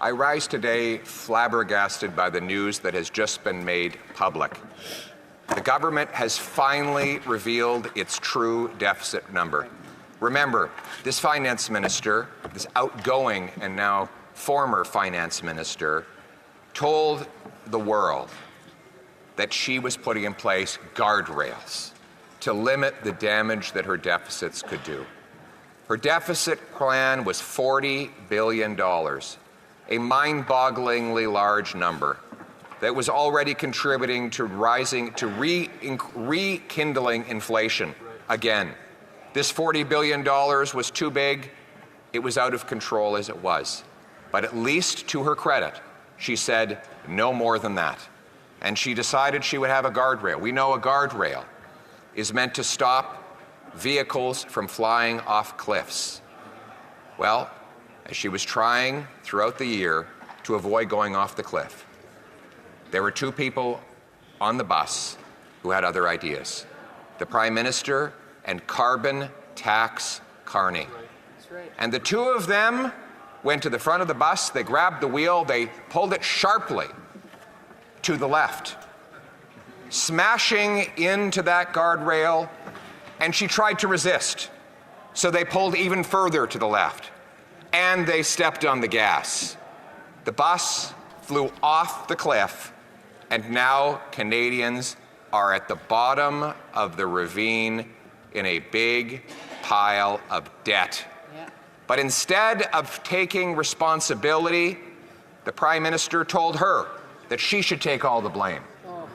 I rise today flabbergasted by the news that has just been made public. The government has finally revealed its true deficit number. Remember, this finance minister, this outgoing and now former finance minister, told the world that she was putting in place guardrails to limit the damage that her deficits could do. Her deficit plan was $40 billion, a mind-bogglingly large number that was already contributing to rekindling inflation again. This $40 billion was too big. It was out of control as it was. But at least to her credit, she said no more than that. And she decided she would have a guardrail. We know a guardrail is meant to stop vehicles from flying off cliffs. Well, as she was trying throughout the year to avoid going off the cliff, there were two people on the bus who had other ideas: the Prime Minister and carbon tax Carney. And the two of them went to the front of the bus, they grabbed the wheel, they pulled it sharply to the left, smashing into that guardrail, and she tried to resist. So they pulled even further to the left, and they stepped on the gas. The bus flew off the cliff, and now Canadians are at the bottom of the ravine in a big pile of debt. Yeah. But instead of taking responsibility, the Prime Minister told her that she should take all the blame. Oh.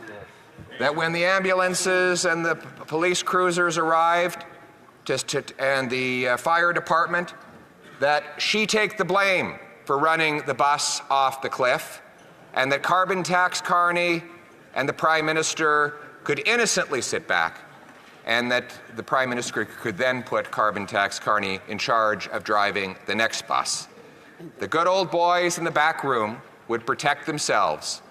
That when the ambulances and the police cruisers arrived and the fire department, that she take the blame for running the bus off the cliff, and that carbon tax Carney and the Prime Minister could innocently sit back, and that the Prime Minister could then put carbon tax Carney in charge of driving the next bus. The good old boys in the back room would protect themselves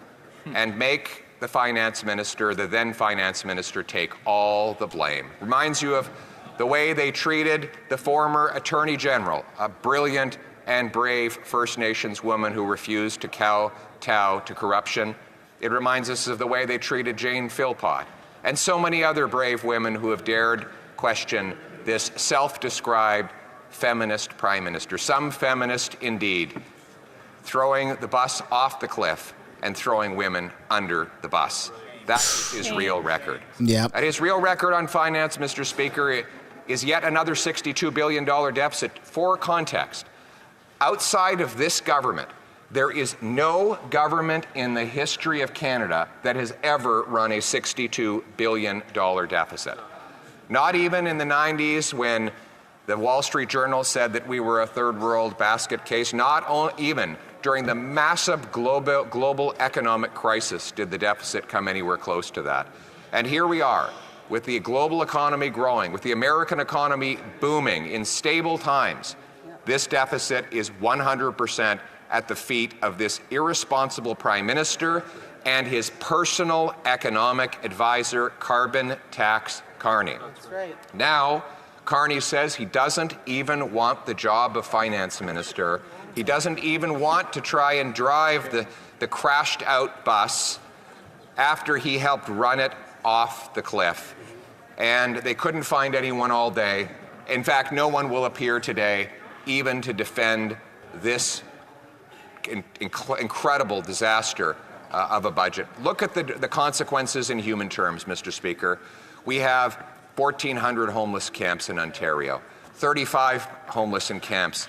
and make the finance minister, the then finance minister, take all the blame. Reminds you of the way they treated the former Attorney General, a brilliant and brave First Nations woman who refused to kowtow to corruption. It reminds us of the way they treated Jane Philpott and so many other brave women who have dared question this self-described feminist Prime Minister, some feminist indeed, throwing the bus off the cliff and throwing women under the bus. That is his real record. Yep. And his real record on finance, Mr. Speaker, is yet another $62 billion deficit. For context, outside of this government, there is no government in the history of Canada that has ever run a $62 billion deficit. Not even in the 90s when the Wall Street Journal said that we were a third world basket case. Not even during the massive global economic crisis did the deficit come anywhere close to that. And here we are, with the global economy growing, with the American economy booming in stable times. This deficit is 100% at the feet of this irresponsible Prime Minister and his personal economic advisor, carbon tax Carney. That's right. Now, Carney says he doesn't even want the job of finance minister. He doesn't even want to try and drive the crashed out bus after he helped run it off the cliff. And they couldn't find anyone all day. In fact, no one will appear today even to defend this incredible disaster of a budget. Look at the consequences in human terms, Mr. Speaker. We have 1,400 homeless camps in Ontario, 35 homeless encampments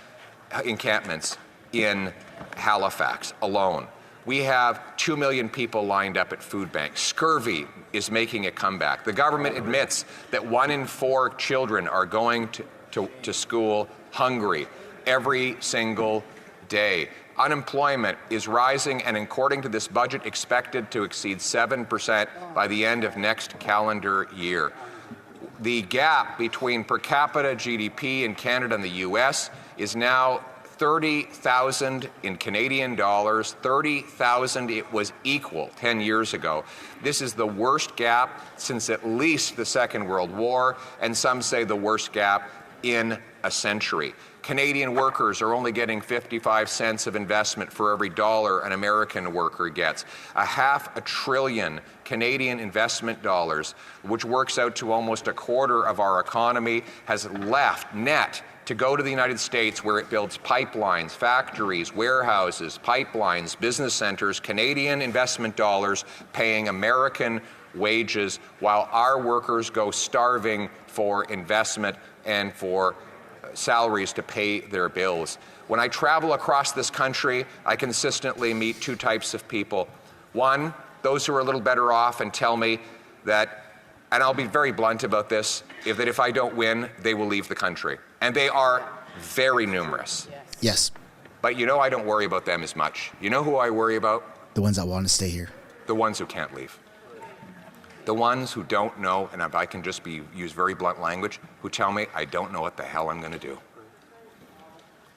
in Halifax alone. We have 2 million people lined up at food banks. Scurvy is making a comeback. The government admits that 1 in 4 children are going to school hungry every single day. Unemployment is rising, and according to this budget, expected to exceed 7% by the end of next calendar year. The gap between per capita GDP in Canada and the US is now 30,000 in Canadian dollars, 30,000 it was equal 10 years ago. This is the worst gap since at least the Second World War, and some say the worst gap in a century. Canadian workers are only getting 55 cents of investment for every dollar an American worker gets. $500 billion Canadian investment dollars, which works out to almost a quarter of our economy, has left net to go to the United States, where it builds pipelines, factories, warehouses, pipelines, business centers, Canadian investment dollars paying American wages, while our workers go starving for investment and for salaries to pay their bills. When I travel across this country, I consistently meet two types of people. One, those who are a little better off and tell me that, and I'll be very blunt about this, that if I don't win, they will leave the country. And they are very numerous. Yes. But you know, I don't worry about them as much. You know who I worry about? The ones that want to stay here. The ones who can't leave. The ones who don't know, and if I can just use very blunt language, who tell me, I don't know what the hell I'm going to do.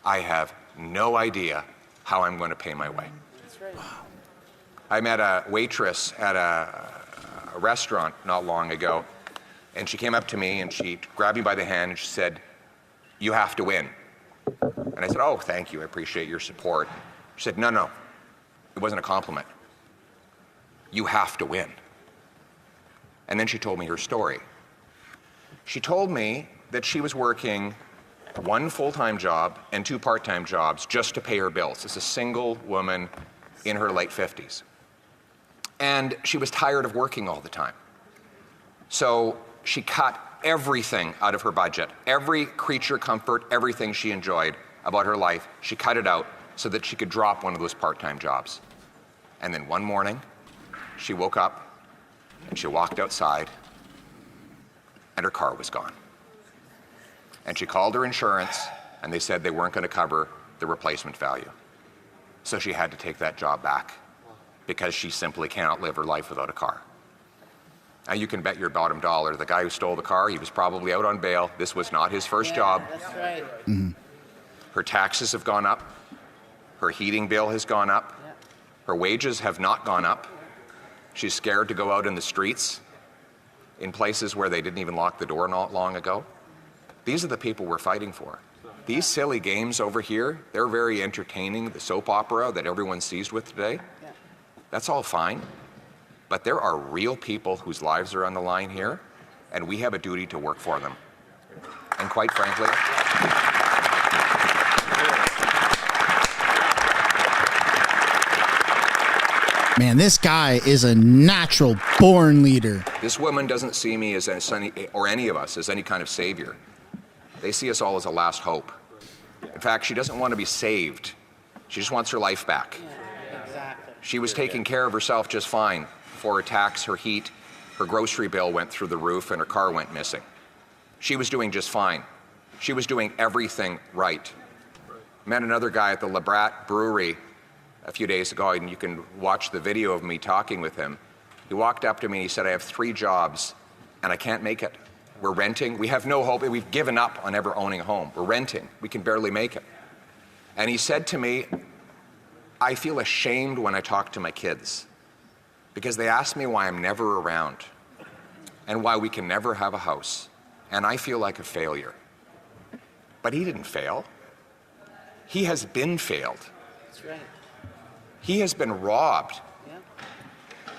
I have no idea how I'm going to pay my way. That's right. Wow. I met a waitress at a restaurant not long ago, and she came up to me and she grabbed me by the hand and she said, "You have to win." And I said, "Oh, thank you, I appreciate your support." She said, No, it wasn't a compliment. You have to win. And then she told me her story. She told me that she was working one full-time job and two part-time jobs just to pay her bills. As a single woman in her late 50s. And she was tired of working all the time. So she cut everything out of her budget, every creature comfort, everything she enjoyed about her life, she cut it out so that she could drop one of those part-time jobs. And then one morning, she woke up and she walked outside and her car was gone. And she called her insurance and they said they weren't going to cover the replacement value. So she had to take that job back because she simply cannot live her life without a car. Now you can bet your bottom dollar the guy who stole the car, he was probably out on bail. This was not his first job. That's right. Mm-hmm. Her taxes have gone up. Her heating bill has gone up. Yeah. Her wages have not gone up. She's scared to go out in the streets in places where they didn't even lock the door not long ago. These are the people we're fighting for. These silly games over here, they're very entertaining. The soap opera that everyone's seized with today, that's all fine. But there are real people whose lives are on the line here, and we have a duty to work for them. And quite frankly, Man, this guy is a natural born leader. this woman doesn't see me as any, or any of us as any kind of savior. They see us all as a last hope. In fact, she doesn't want to be saved. She just wants her life back. Yeah, exactly. She was taking care of herself just fine before her tax, her heat, her grocery bill went through the roof and her car went missing. She was doing just fine. She was doing everything right. Met another guy at the Labrat Brewery a few days ago, and you can watch the video of me talking with him. He walked up to me and he said, "I have 3 jobs and I can't make it. We're renting. We have no hope. We've given up on ever owning a home. We're renting. We can barely make it." And he said to me, "I feel ashamed when I talk to my kids because they ask me why I'm never around and why we can never have a house. And I feel like a failure." But he didn't fail. He has been failed. That's right. He has been robbed Yeah.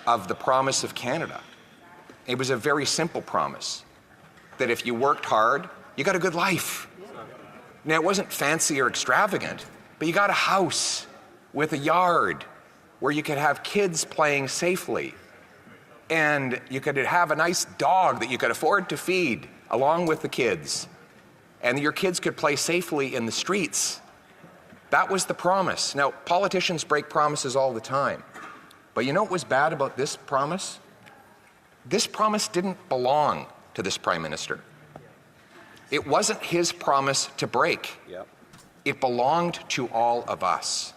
of the promise of Canada. It was a very simple promise that if you worked hard, you got a good life. Now, it wasn't fancy or extravagant, but you got a house with a yard where you could have kids playing safely. And you could have a nice dog that you could afford to feed along with the kids. And your kids could play safely in the streets. That was the promise. Now, politicians break promises all the time. But you know what was bad about this promise? This promise didn't belong to this prime minister. It wasn't his promise to break. It belonged to all of us.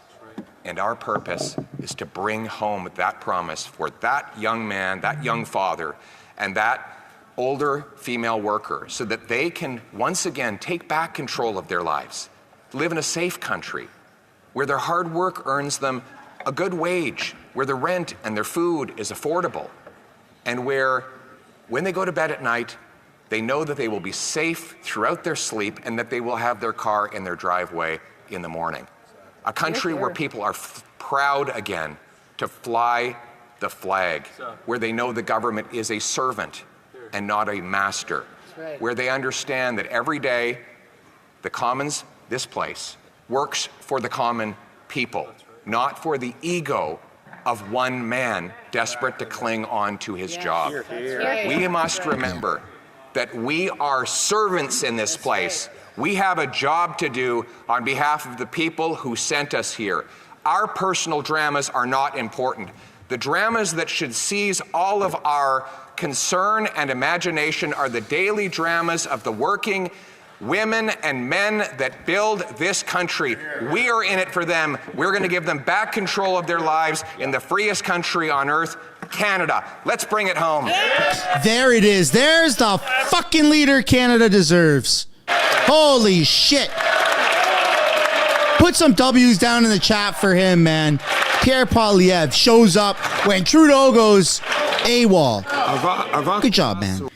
And our purpose is to bring home that promise for that young man, that young father, and that older female worker so that they can once again take back control of their lives, live in a safe country where their hard work earns them a good wage, where their rent and their food is affordable, and where when they go to bed at night, They know that they will be safe throughout their sleep and that they will have their car in their driveway in the morning. A country where people are proud again to fly the flag, where they know the government is a servant and not a master, where they understand that every day the Commons, this place, works for the common people, not for the ego of one man desperate to cling on to his job. We must remember that we are servants in this place. We have a job to do on behalf of the people who sent us here. Our personal dramas are not important. The dramas that should seize all of our concern and imagination are the daily dramas of the working women and men that build this country. We are in it for them. We're going to give them back control of their lives in the freest country on earth, Canada. Let's bring it home. There it is. There's the fucking leader Canada deserves. Holy shit. Put some W's down in the chat for him, man. Pierre Poilievre shows up when Trudeau goes AWOL. Good job, man.